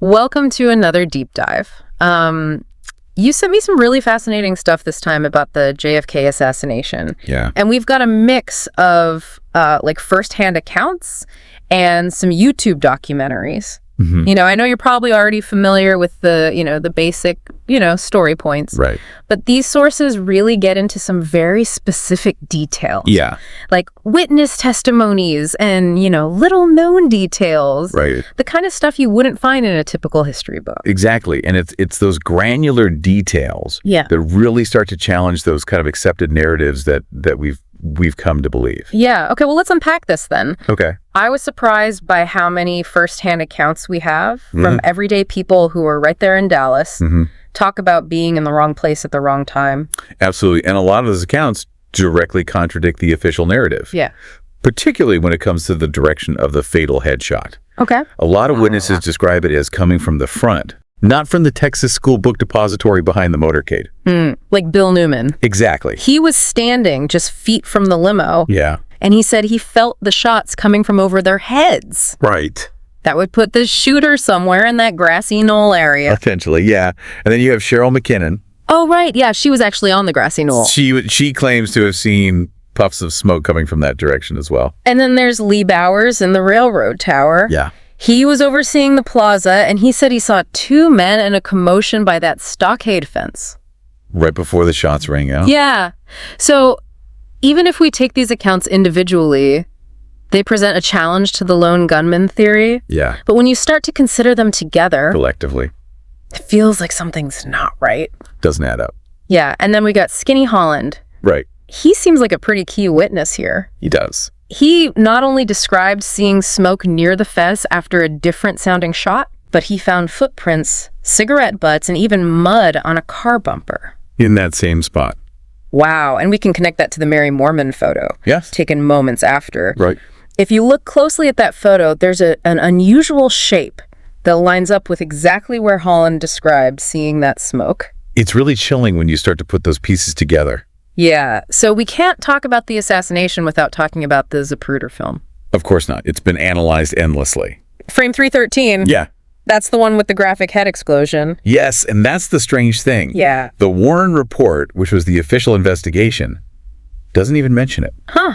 Welcome to another deep dive. You sent me some really fascinating stuff this time about the JFK assassination. Yeah. And we've got a mix of like firsthand accounts and some YouTube documentaries. Mm-hmm. You know, I know you're probably already familiar with the basic, story points. Right. But these sources really get into some very specific details. Yeah. Like witness testimonies and, little known details. Right. The kind of stuff you wouldn't find in a typical history book. Exactly. And it's those granular details that really start to challenge those kind of accepted narratives that we've come to believe. Yeah. Okay, well, let's unpack this then. Okay. I was surprised by how many firsthand accounts we have from everyday people who were right there in Dallas talk about being in the wrong place at the wrong time. Absolutely. And a lot of those accounts directly contradict the official narrative. Yeah. Particularly when it comes to the direction of the fatal headshot. Okay. A lot of witnesses describe it as coming from the front, not from the Texas School Book Depository behind the motorcade. Like Bill Newman. Exactly. He was standing just feet from the limo. Yeah. And he said he felt the shots coming from over their heads. Right. That would put the shooter somewhere in that grassy knoll area. Potentially, yeah. And then you have Cheryl McKinnon. Oh, right. Yeah, she was actually on the grassy knoll. She claims to have seen puffs of smoke coming from that direction as well. And then there's Lee Bowers in the railroad tower. Yeah. He was overseeing the plaza, and he said he saw two men in a commotion by that stockade fence. Right before the shots rang out? Yeah. So even if we take these accounts individually, they present a challenge to the lone gunman theory. Yeah. But when you start to consider them together, Collectively. it feels like something's not right. Doesn't add up. Yeah. And then we got Skinny Holland. Right. He seems like a pretty key witness here. He does. He not only described seeing smoke near the fence after a different sounding shot, but he found footprints, cigarette butts, and even mud on a car bumper. In that same spot. Wow. And we can connect that to the Mary Mormon photo. Yes. Taken moments after. Right. If you look closely at that photo, there's an unusual shape that lines up with exactly where Holland described seeing that smoke. It's really chilling when you start to put those pieces together. Yeah. So we can't talk about the assassination without talking about the Zapruder film. Of course not. It's been analyzed endlessly. Frame 313. Yeah. That's the one with the graphic head explosion. Yes, and that's the strange thing. Yeah. The Warren report, which was the official investigation, doesn't even mention it. Huh.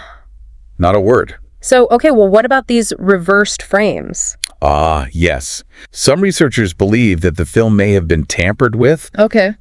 Not a word. So, okay, well, what about these reversed frames? Ah, yes. Some researchers believe that the film may have been tampered with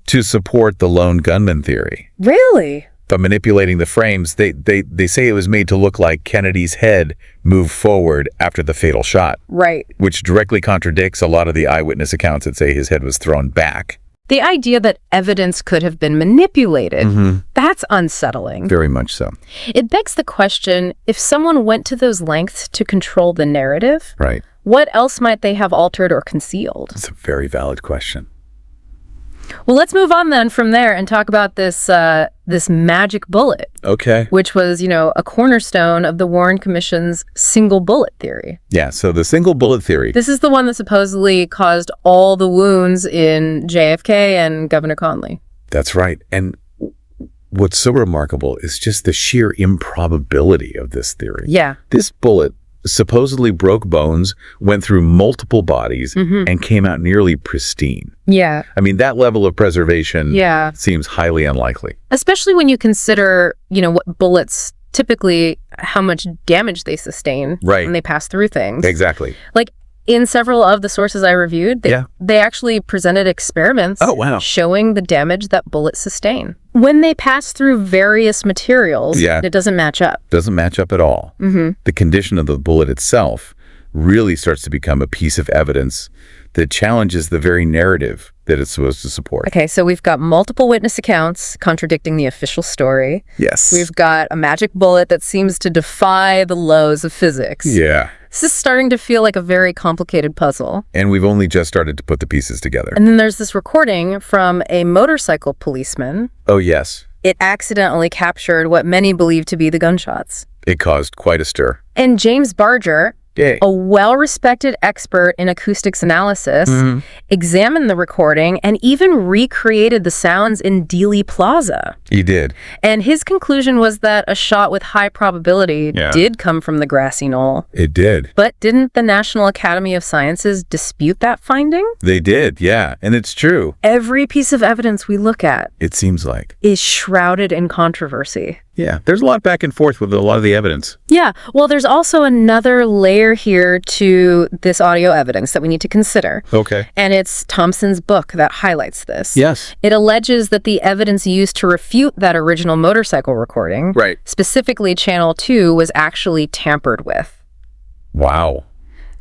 to support the lone gunman theory. Really? By manipulating the frames, they say it was made to look like Kennedy's head moved forward after the fatal shot. Right. Which directly contradicts a lot of the eyewitness accounts that say his head was thrown back. The idea that evidence could have been manipulated, that's unsettling. Very much so. It begs the question, if someone went to those lengths to control the narrative, right, what else might they have altered or concealed? It's a very valid question. Well, let's move on then from there and talk about this magic bullet. Okay. Which was, a cornerstone of the Warren Commission's single bullet theory. Yeah, so the single bullet theory. This is the one that supposedly caused all the wounds in JFK and Governor Conley. That's right. And what's so remarkable is just the sheer improbability of this theory. Yeah. This bullet supposedly broke bones, went through multiple bodies, and came out nearly pristine. Yeah. I mean, that level of preservation seems highly unlikely. Especially when you consider, what bullets typically, how much damage they sustain when they pass through things. Exactly. Like, in several of the sources I reviewed, they actually presented experiments showing the damage that bullets sustain. When they pass through various materials, it doesn't match up. Doesn't match up at all. The condition of the bullet itself really starts to become a piece of evidence that challenges the very narrative that it's supposed to support. Okay, so we've got multiple witness accounts contradicting the official story. Yes. We've got a magic bullet that seems to defy the laws of physics. Yeah. This is starting to feel like a very complicated puzzle. And we've only just started to put the pieces together. And then there's this recording from a motorcycle policeman. Oh, yes. It accidentally captured what many believe to be the gunshots. It caused quite a stir. And James Barger, Yay. A well-respected expert in acoustics analysis, examined the recording and even recreated the sounds in Dealey Plaza. He did. And his conclusion was that a shot with high probability did come from the grassy knoll. It did. But didn't the National Academy of Sciences dispute that finding? They did, yeah. And it's true. Every piece of evidence we look at, it seems like, is shrouded in controversy. Yeah, there's a lot back and forth with a lot of the evidence. Yeah, well, there's also another layer here to this audio evidence that we need to consider. Okay. And it's Thompson's book that highlights this. Yes. It alleges that the evidence used to refute that original motorcycle recording, right, specifically Channel 2, was actually tampered with. Wow.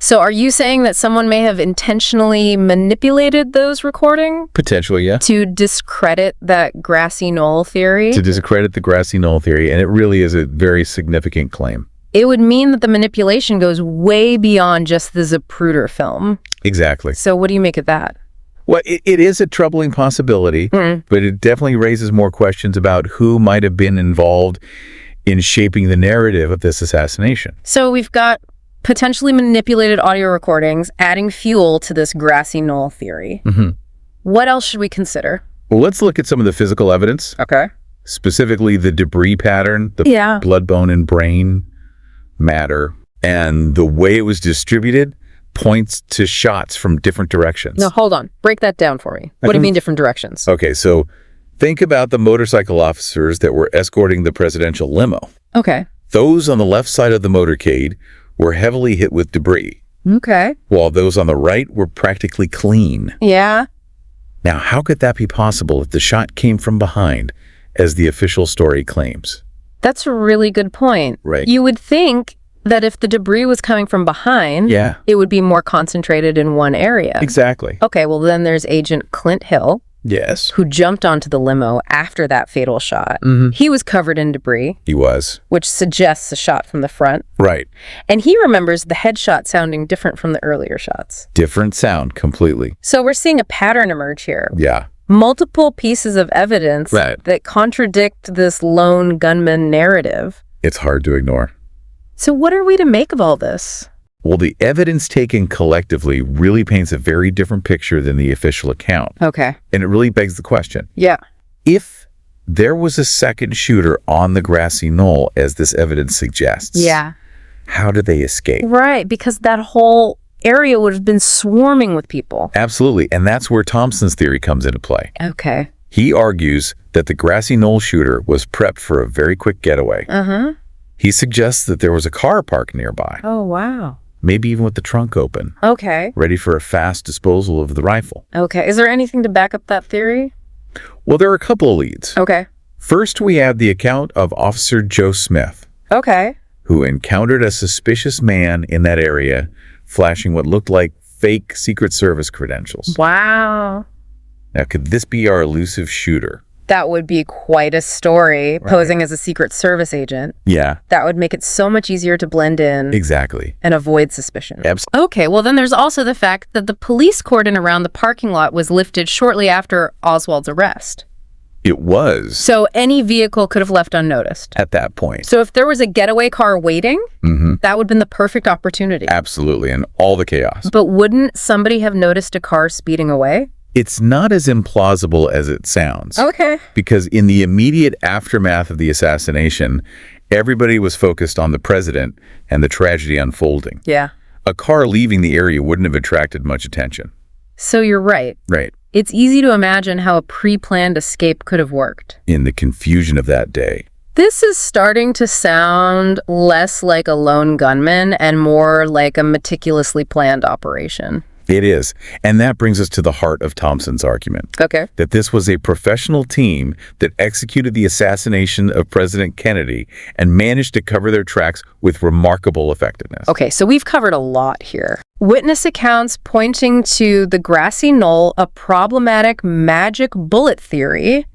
So are you saying that someone may have intentionally manipulated those recordings? Potentially, yeah. To discredit that grassy knoll theory? To discredit the grassy knoll theory, and it really is a very significant claim. It would mean that the manipulation goes way beyond just the Zapruder film. Exactly. So what do you make of that? Well, it is a troubling possibility, but it definitely raises more questions about who might have been involved in shaping the narrative of this assassination. So we've got potentially manipulated audio recordings, adding fuel to this grassy knoll theory. What else should we consider? Well, let's look at some of the physical evidence. Okay. Specifically the debris pattern, the blood, bone, and brain matter, and the way it was distributed points to shots from different directions. Now, hold on. Break that down for me. What do you mean different directions? Okay, so think about the motorcycle officers that were escorting the presidential limo. Okay. Those on the left side of the motorcade were heavily hit with debris. Okay. While those on the right were practically clean. Yeah. Now, how could that be possible if the shot came from behind, as the official story claims? That's a really good point. Right. You would think that if the debris was coming from behind, it would be more concentrated in one area. Exactly. Okay, well then there's Agent Clint Hill. Yes. Who jumped onto the limo after that fatal shot. He was covered in debris. He was. Which suggests a shot from the front. Right. And he remembers the headshot sounding different from the earlier shots. Different sound, completely. So we're seeing a pattern emerge here. Yeah. Multiple pieces of evidence that contradict this lone gunman narrative. It's hard to ignore. So what are we to make of all this? Well, the evidence taken collectively really paints a very different picture than the official account. Okay. And it really begs the question. Yeah. If there was a second shooter on the grassy knoll, as this evidence suggests, how did they escape? Right, because that whole area would have been swarming with people. Absolutely, and that's where Thompson's theory comes into play. Okay. He argues that the grassy knoll shooter was prepped for a very quick getaway. He suggests that there was a car parked nearby. Oh, wow. Maybe even with the trunk open. Okay. Ready for a fast disposal of the rifle. Okay. Is there anything to back up that theory? Well, there are a couple of leads. Okay. First, we have the account of Officer Joe Smith. Okay. Who encountered a suspicious man in that area, flashing what looked like fake Secret Service credentials. Wow. Now, could this be our elusive shooter? That would be quite a story, posing as a Secret Service agent. Yeah. That would make it so much easier to blend in. Exactly. And avoid suspicion. Absolutely. Okay, well then there's also the fact that the police cordon around the parking lot was lifted shortly after Oswald's arrest. It was. So any vehicle could have left unnoticed. At that point. So if there was a getaway car waiting, that would have been the perfect opportunity. Absolutely, and all the chaos. But wouldn't somebody have noticed a car speeding away? It's not as implausible as it sounds. Okay. Because in the immediate aftermath of the assassination, everybody was focused on the president and the tragedy unfolding. Yeah. A car leaving the area wouldn't have attracted much attention. So you're right. Right. It's easy to imagine how a pre-planned escape could have worked. In the confusion of that day. This is starting to sound less like a lone gunman and more like a meticulously planned operation. It is. And that brings us to the heart of Thompson's argument. Okay. That this was a professional team that executed the assassination of President Kennedy and managed to cover their tracks with remarkable effectiveness. Okay, so we've covered a lot here. Witness accounts pointing to the grassy knoll, a problematic magic bullet theory,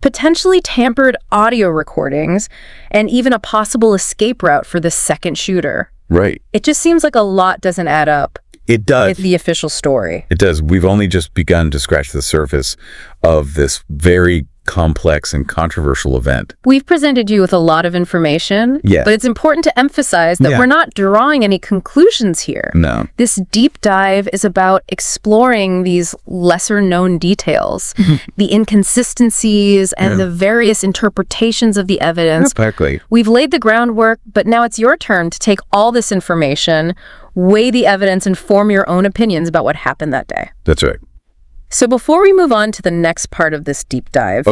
potentially tampered audio recordings, and even a possible escape route for the second shooter. Right. It just seems like a lot doesn't add up. It does. With the official story. It does. We've only just begun to scratch the surface of this very complex and controversial event. We've presented you with a lot of information, but it's important to emphasize that we're not drawing any conclusions here. No. This deep dive is about exploring these lesser-known details, the inconsistencies and the various interpretations of the evidence. Exactly. We've laid the groundwork, but now it's your turn to take all this information, weigh the evidence, and form your own opinions about what happened that day. That's right. So before we move on to the next part of this deep dive,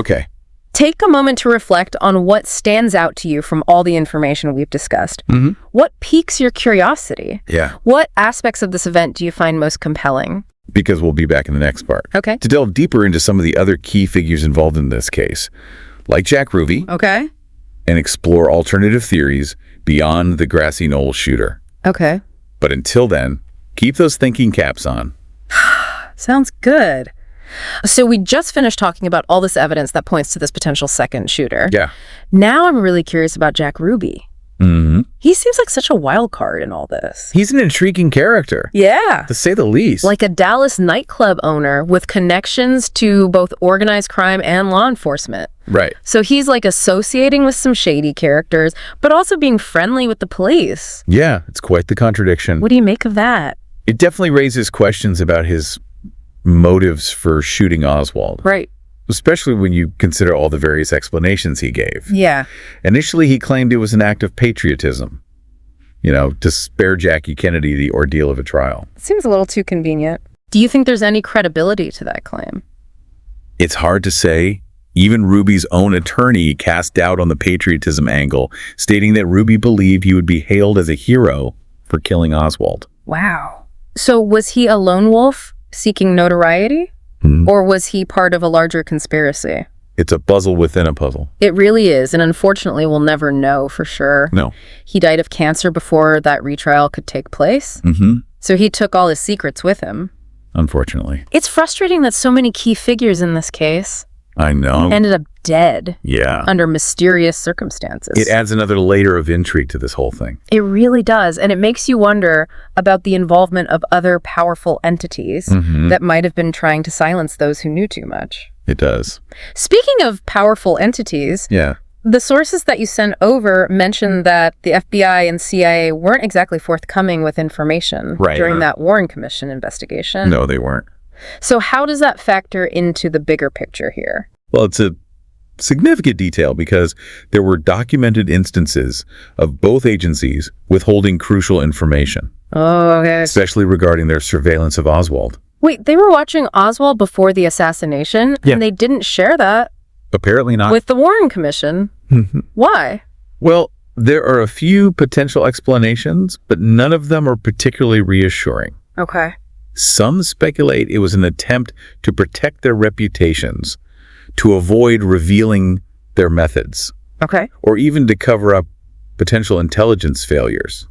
take a moment to reflect on what stands out to you from all the information we've discussed. What piques your curiosity? What aspects of this event do you find most compelling? Because we'll be back in the next part. Okay. To delve deeper into some of the other key figures involved in this case, like Jack Ruby. Okay. And explore alternative theories beyond the grassy knoll shooter. Okay. But until then, keep those thinking caps on. Sounds good. So we just finished talking about all this evidence that points to this potential second shooter. Yeah. Now I'm really curious about Jack Ruby. He seems like such a wild card in all this. He's an intriguing character. Yeah. To say the least. Like a Dallas nightclub owner with connections to both organized crime and law enforcement. Right. So he's like associating with some shady characters, but also being friendly with the police. Yeah, it's quite the contradiction. What do you make of that? It definitely raises questions about his motives for shooting Oswald. Right. Especially when you consider all the various explanations he gave. Yeah. Initially, he claimed it was an act of patriotism, to spare Jackie Kennedy the ordeal of a trial. Seems a little too convenient. Do you think there's any credibility to that claim? It's hard to say. Even Ruby's own attorney cast doubt on the patriotism angle, stating that Ruby believed he would be hailed as a hero for killing Oswald. Wow. So was he a lone wolf seeking notoriety? Or was he part of a larger conspiracy? It's a puzzle within a puzzle. It really is, and unfortunately we'll never know for sure. No. He died of cancer before that retrial could take place. So he took all his secrets with him. Unfortunately. It's frustrating that so many key figures in this case I know. ended up dead. Yeah. Under mysterious circumstances. It adds another layer of intrigue to this whole thing. It really does, and it makes you wonder about the involvement of other powerful entities that might have been trying to silence those who knew too much. It does. Speaking of powerful entities, the sources that you sent over mentioned that the FBI and CIA weren't exactly forthcoming with information during that Warren Commission investigation. No, they weren't. So how does that factor into the bigger picture here? Well, it's a significant detail because there were documented instances of both agencies withholding crucial information. Oh, okay. Especially regarding their surveillance of Oswald. Wait, they were watching Oswald before the assassination, and they didn't share that? Apparently not. With the Warren Commission? Why? Well, there are a few potential explanations, but none of them are particularly reassuring. Okay. Some speculate it was an attempt to protect their reputations, to avoid revealing their methods. Okay. Or even to cover up potential intelligence failures.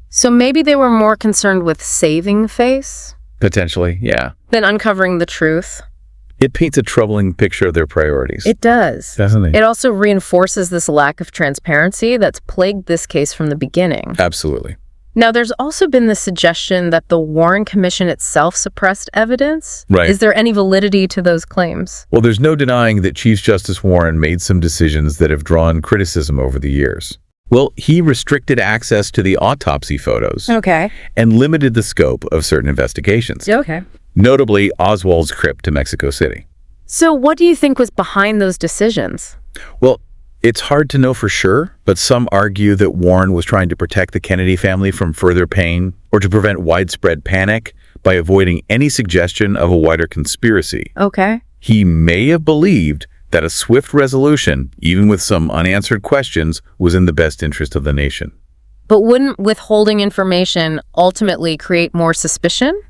So maybe they were more concerned with saving face? Potentially, yeah. Than uncovering the truth? It paints a troubling picture of their priorities. It does. Doesn't it? It also reinforces this lack of transparency that's plagued this case from the beginning. Absolutely. Now, there's also been the suggestion that the Warren Commission itself suppressed evidence. Right. Is there any validity to those claims? Well, there's no denying that Chief Justice Warren made some decisions that have drawn criticism over the years. Well, he restricted access to the autopsy photos. Okay. And limited the scope of certain investigations. Okay. Notably, Oswald's trip to Mexico City. So what do you think was behind those decisions? Well, it's hard to know for sure, but some argue that Warren was trying to protect the Kennedy family from further pain or to prevent widespread panic by avoiding any suggestion of a wider conspiracy. Okay. He may have believed that a swift resolution, even with some unanswered questions, was in the best interest of the nation. But wouldn't withholding information ultimately create more suspicion?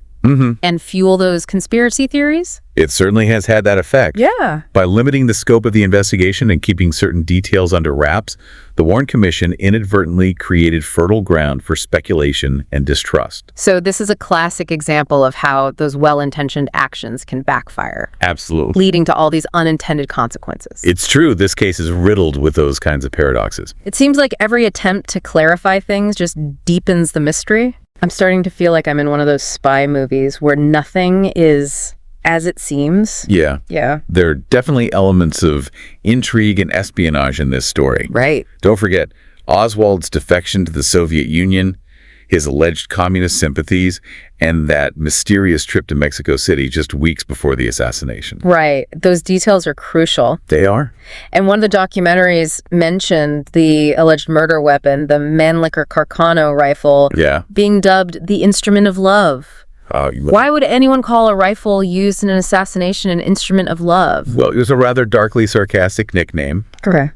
And fuel those conspiracy theories? It certainly has had that effect. Yeah. By limiting the scope of the investigation and keeping certain details under wraps, the Warren Commission inadvertently created fertile ground for speculation and distrust. So this is a classic example of how those well-intentioned actions can backfire. Absolutely. Leading to all these unintended consequences. It's true, this case is riddled with those kinds of paradoxes. It seems like every attempt to clarify things just deepens the mystery. I'm starting to feel like I'm in one of those spy movies where nothing is as it seems. Yeah. Yeah. There are definitely elements of intrigue and espionage in this story. Right. Don't forget Oswald's defection to the Soviet Union, his alleged communist sympathies, and that mysterious trip to Mexico City just weeks before the assassination. Right. Those details are crucial. They are. And one of the documentaries mentioned the alleged murder weapon, the Mannlicher Carcano rifle, being dubbed the instrument of love. Why would anyone call a rifle used in an assassination an instrument of love? Well, it was a rather darkly sarcastic nickname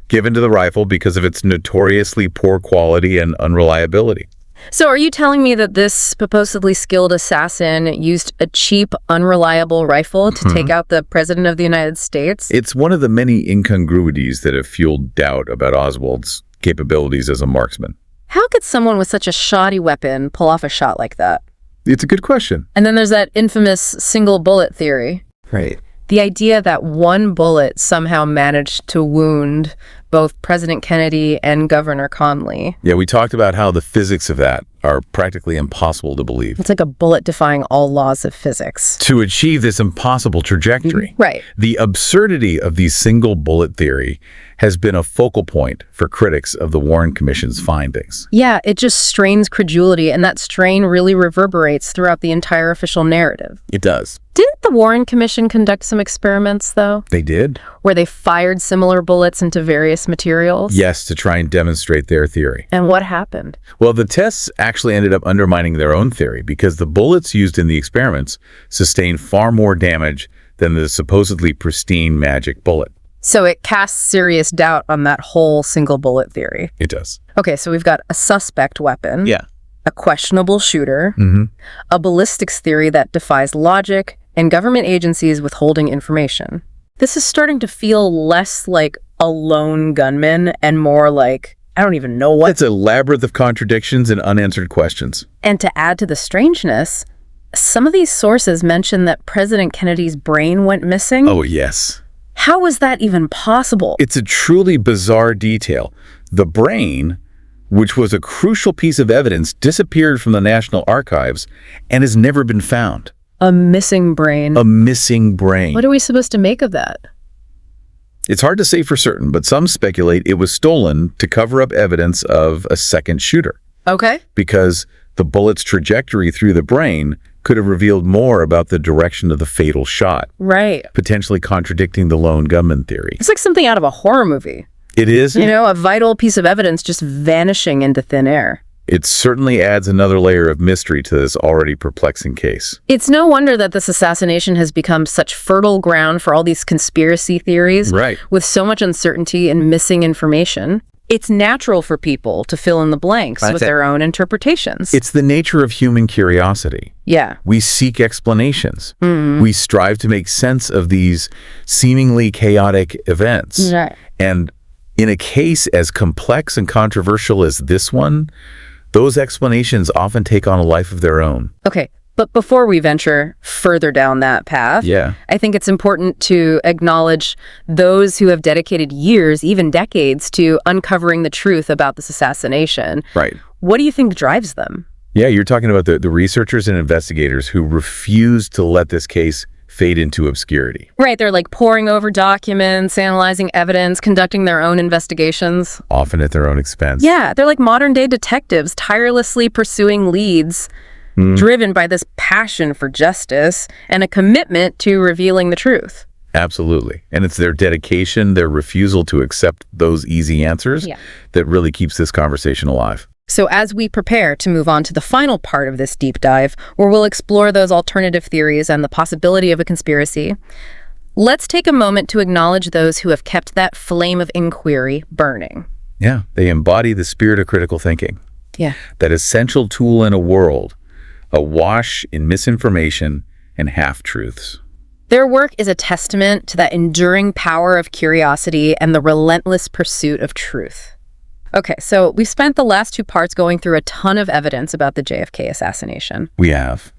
given to the rifle because of its notoriously poor quality and unreliability. So are you telling me that this supposedly skilled assassin used a cheap, unreliable rifle to take out the President of the United States? It's one of the many incongruities that have fueled doubt about Oswald's capabilities as a marksman. How could someone with such a shoddy weapon pull off a shot like that? It's a good question. And then there's that infamous single bullet theory. Right. The idea that one bullet somehow managed to wound both President Kennedy and Governor Conley. Yeah, we talked about how the physics of that are practically impossible to believe. It's like a bullet defying all laws of physics. To achieve this impossible trajectory. Right. The absurdity of the single bullet theory has been a focal point for critics of the Warren Commission's findings. Yeah, it just strains credulity, and that strain really reverberates throughout the entire official narrative. It does. Didn't the Warren Commission conduct some experiments, though? They did? Where they fired similar bullets into various materials? Yes, to try and demonstrate their theory. And what happened? Well, the tests actually ended up undermining their own theory because the bullets used in the experiments sustained far more damage than the supposedly pristine magic bullet. So it casts serious doubt on that whole single bullet theory. It does. Okay, so we've got a suspect weapon. Yeah. A questionable shooter. A ballistics theory that defies logic, and government agencies withholding information. This is starting to feel less like a lone gunman and more like, I don't even know what. It's a labyrinth of contradictions and unanswered questions. And to add to the strangeness, some of these sources mention that President Kennedy's brain went missing. Oh, yes. How was that even possible? It's a truly bizarre detail. The brain, which was a crucial piece of evidence, disappeared from the National Archives and has never been found. A missing brain. A missing brain. What are we supposed to make of that? It's hard to say for certain, but some speculate it was stolen to cover up evidence of a second shooter. Okay. Because the bullet's trajectory through the brain could have revealed more about the direction of the fatal shot. Right. Potentially contradicting the lone gunman theory. It's like something out of a horror movie. It is? You know, a vital piece of evidence just vanishing into thin air. It certainly adds another layer of mystery to this already perplexing case. It's no wonder that this assassination has become such fertile ground for all these conspiracy theories. Right. With so much uncertainty and missing information. It's natural for people to fill in the blanks with their own interpretations. It's the nature of human curiosity. Yeah. We seek explanations. We strive to make sense of these seemingly chaotic events. Right. And in a case as complex and controversial as this one, those explanations often take on a life of their own. Okay, but before we venture further down that path, I think it's important to acknowledge those who have dedicated years, even decades, to uncovering the truth about this assassination. Right. What do you think drives them? Yeah, you're talking about the researchers and investigators who refuse to let this case fade into obscurity. Right, they're like poring over documents, analyzing evidence, conducting their own investigations. Often at their own expense. Yeah, they're like modern-day detectives, tirelessly pursuing leads, driven by this passion for justice and a commitment to revealing the truth. Absolutely. And it's their dedication, their refusal to accept those easy answers that really keeps this conversation alive. So as we prepare to move on to the final part of this deep dive, where we'll explore those alternative theories and the possibility of a conspiracy, let's take a moment to acknowledge those who have kept that flame of inquiry burning. Yeah, they embody the spirit of critical thinking. Yeah. That essential tool in a world awash in misinformation and half-truths. Their work is a testament to that enduring power of curiosity and the relentless pursuit of truth. Okay, so we've spent the last two parts going through a ton of evidence about the JFK assassination. We have.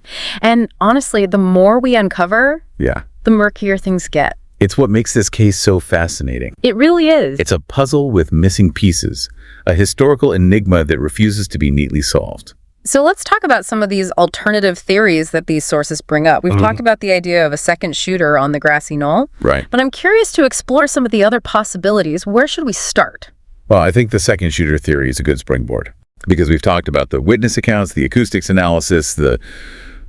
And honestly, the more we uncover, the murkier things get. It's what makes this case so fascinating. It really is. It's a puzzle with missing pieces, a historical enigma that refuses to be neatly solved. So let's talk about some of these alternative theories that these sources bring up. We've talked about the idea of a second shooter on the grassy knoll. Right. But I'm curious to explore some of the other possibilities. Where should we start? Well, I think the second shooter theory is a good springboard because we've talked about the witness accounts, the acoustics analysis, the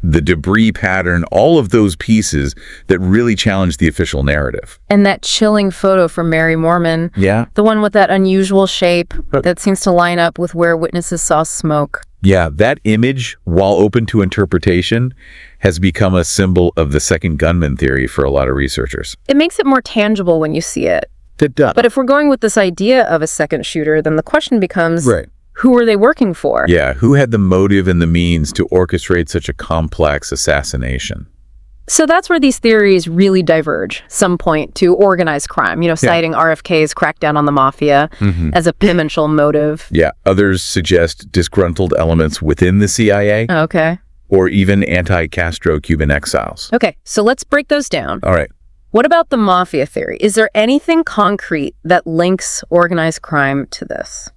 debris pattern, all of those pieces that really challenge the official narrative. And that chilling photo from Mary Mormon. Yeah. The one with that unusual shape that seems to line up with where witnesses saw smoke. Yeah, that image, while open to interpretation, has become a symbol of the second gunman theory for a lot of researchers. It makes it more tangible when you see it. It does. But if we're going with this idea of a second shooter, then the question becomes, Right. who were they working for? Yeah, who had the motive and the means to orchestrate such a complex assassination? So that's where these theories really diverge. Some point to organized crime, citing RFK's crackdown on the mafia as a potential motive. Yeah, others suggest disgruntled elements within the CIA Okay. or even anti-Castro Cuban exiles. Okay, so let's break those down. All right. What about the mafia theory? Is there anything concrete that links organized crime to this?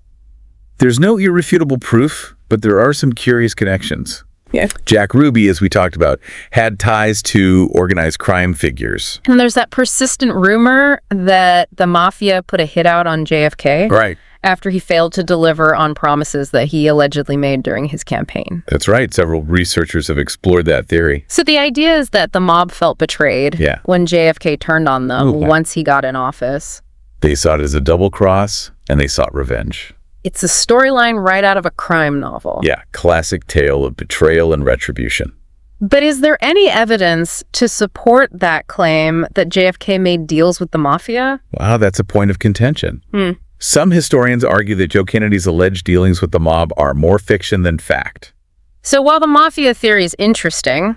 There's no irrefutable proof, but there are some curious connections. Yeah. Jack Ruby, as we talked about, had ties to organized crime figures. And there's that persistent rumor that the mafia put a hit out on JFK Right. after he failed to deliver on promises that he allegedly made during his campaign. That's right. Several researchers have explored that theory. So the idea is that the mob felt betrayed when JFK turned on them once he got in office. They saw it as a double cross, and they sought revenge. It's a storyline right out of a crime novel. Yeah, classic tale of betrayal and retribution. But is there any evidence to support that claim that JFK made deals with the mafia? Wow, that's a point of contention. Some historians argue that Joe Kennedy's alleged dealings with the mob are more fiction than fact. So while the mafia theory is interesting,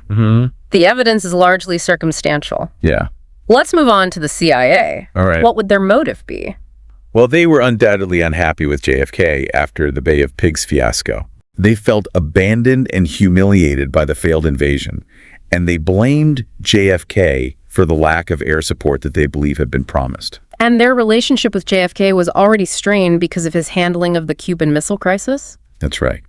the evidence is largely circumstantial. Yeah. Let's move on to the CIA. All right. What would their motive be? Well, they were undoubtedly unhappy with JFK after the Bay of Pigs fiasco. They felt abandoned and humiliated by the failed invasion, and they blamed JFK for the lack of air support that they believe had been promised. And their relationship with JFK was already strained because of his handling of the Cuban Missile Crisis? That's right.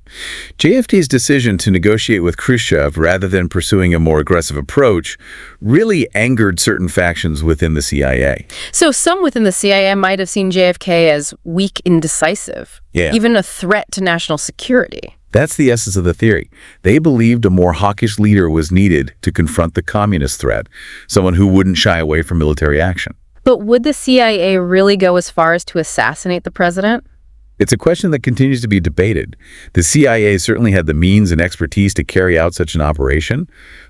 JFK's decision to negotiate with Khrushchev rather than pursuing a more aggressive approach really angered certain factions within the CIA. So some within the CIA might have seen JFK as weak, indecisive, even a threat to national security. That's the essence of the theory. They believed a more hawkish leader was needed to confront the communist threat, someone who wouldn't shy away from military action. But would the CIA really go as far as to assassinate the president? It's a question that continues to be debated. The CIA certainly had the means and expertise to carry out such an operation,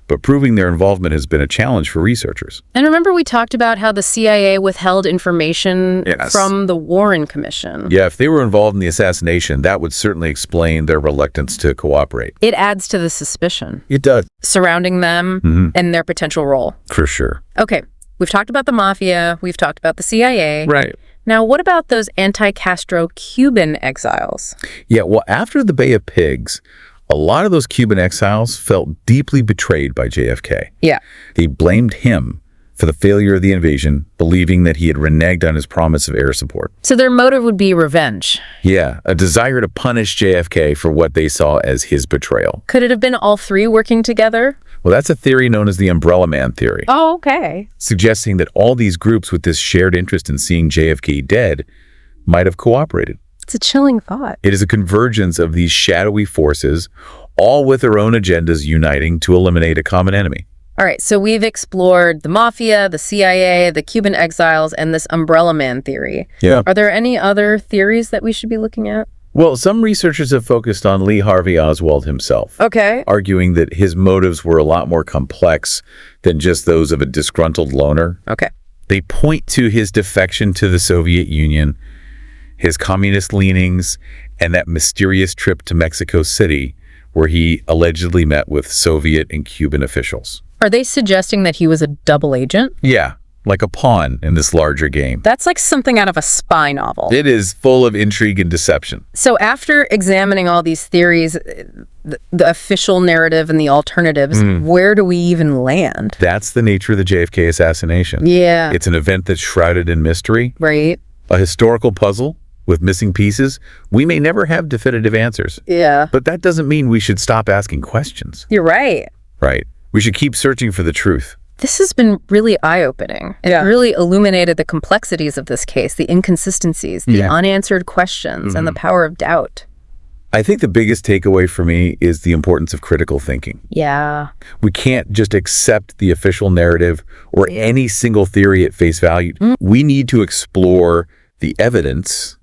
but proving their involvement has been a challenge for researchers. And remember we talked about how the CIA withheld information from the Warren Commission. Yeah, if they were involved in the assassination, that would certainly explain their reluctance to cooperate. It adds to the suspicion. It does. Surrounding them and their potential role. For sure. Okay, we've talked about the mafia, we've talked about the CIA. Right. Now, what about those anti-Castro Cuban exiles? Yeah, well, after the Bay of Pigs, a lot of those Cuban exiles felt deeply betrayed by JFK. Yeah. They blamed him for the failure of the invasion, believing that he had reneged on his promise of air support. So their motive would be revenge. Yeah, a desire to punish JFK for what they saw as his betrayal. Could it have been all three working together? Well, that's a theory known as the Umbrella Man theory. Oh, okay. Suggesting that all these groups with this shared interest in seeing JFK dead might have cooperated. It's a chilling thought. It is a convergence of these shadowy forces, all with their own agendas uniting to eliminate a common enemy. All right, so we've explored the mafia, the CIA, the Cuban exiles, and this Umbrella Man theory. Yeah. Are there any other theories that we should be looking at? Well, some researchers have focused on Lee Harvey Oswald himself. Okay. Arguing that his motives were a lot more complex than just those of a disgruntled loner. Okay. They point to his defection to the Soviet Union, his communist leanings, and that mysterious trip to Mexico City where he allegedly met with Soviet and Cuban officials. Are they suggesting that he was a double agent? Yeah, like a pawn in this larger game. That's like something out of a spy novel. It is full of intrigue and deception. So after examining all these theories, the official narrative and the alternatives, where do we even land? That's the nature of the JFK assassination. Yeah. It's an event that's shrouded in mystery. Right. A historical puzzle With missing pieces, we may never have definitive answers. Yeah. But that doesn't mean we should stop asking questions. You're right. Right. We should keep searching for the truth. This has been really eye-opening. It really illuminated the complexities of this case, the inconsistencies, the unanswered questions, and the power of doubt. I think the biggest takeaway for me is the importance of critical thinking. Yeah. We can't just accept the official narrative or any single theory at face value. We need to explore the evidence,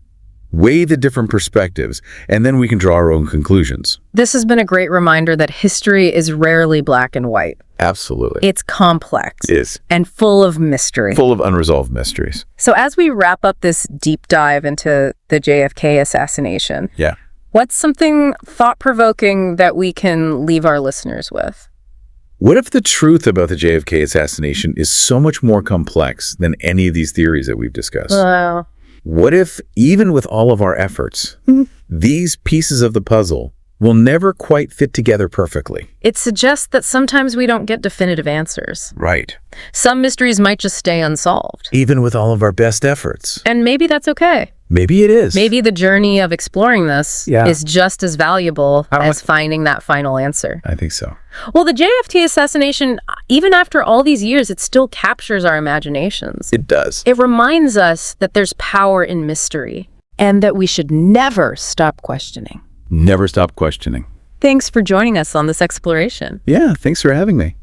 weigh the different perspectives, and then we can draw our own conclusions. This has been a great reminder that history is rarely black and white. Absolutely. It's complex. It is. And full of mystery. Full of unresolved mysteries. So as we wrap up this deep dive into the JFK assassination, what's something thought-provoking that we can leave our listeners with? What if the truth about the JFK assassination is so much more complex than any of these theories that we've discussed? What if, even with all of our efforts, these pieces of the puzzle will never quite fit together perfectly? It suggests that sometimes we don't get definitive answers. Right. Some mysteries might just stay unsolved. Even with all of our best efforts. And maybe that's okay. Maybe it is. Maybe the journey of exploring this is just as valuable as finding that final answer. I think so. Well, the JFK assassination, even after all these years, it still captures our imaginations. It does. It reminds us that there's power in mystery and that we should never stop questioning. Never stop questioning. Thanks for joining us on this exploration. Yeah, thanks for having me.